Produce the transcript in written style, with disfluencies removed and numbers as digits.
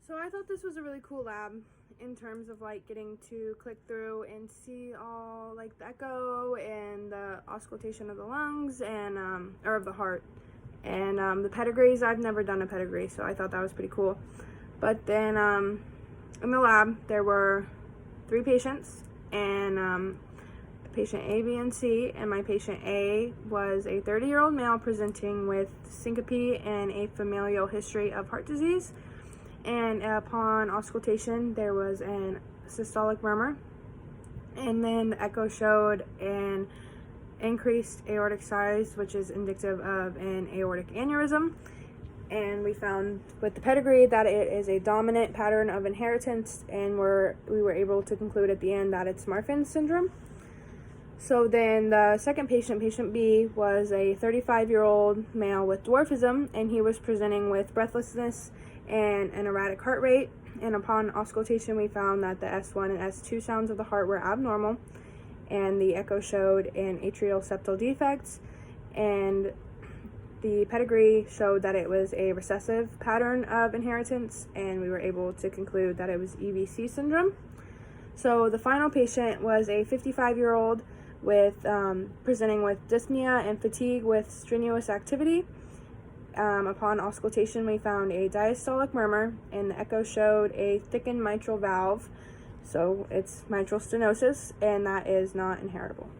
So I thought this was a really cool lab in terms of like getting to click through and see all like the echo and the auscultation of the lungs and or of the heart, and the pedigrees. I've never done a pedigree, so I thought that was pretty cool. But then in the lab there were 3 patients, and patient A, B, and C, and my patient A was a 30-year-old male presenting with syncope and a familial history of heart disease. And upon auscultation, there was an systolic murmur, and then the echo showed an increased aortic size, which is indicative of an aortic aneurysm. And we found with the pedigree that it is a dominant pattern of inheritance, and we were able to conclude at the end that it's Marfan syndrome. So then the second patient, patient B, was a 35-year-old male with dwarfism, and he was presenting with breathlessness and an erratic heart rate. And upon auscultation, we found that the S1 and S2 sounds of the heart were abnormal, and the echo showed an atrial septal defect, and the pedigree showed that it was a recessive pattern of inheritance, and we were able to conclude that it was EVC syndrome. So the final patient was a 55-year-old with presenting with dyspnea and fatigue with strenuous activity. Upon auscultation, we found a diastolic murmur, and the echo showed a thickened mitral valve, so it's mitral stenosis, and that is not inheritable.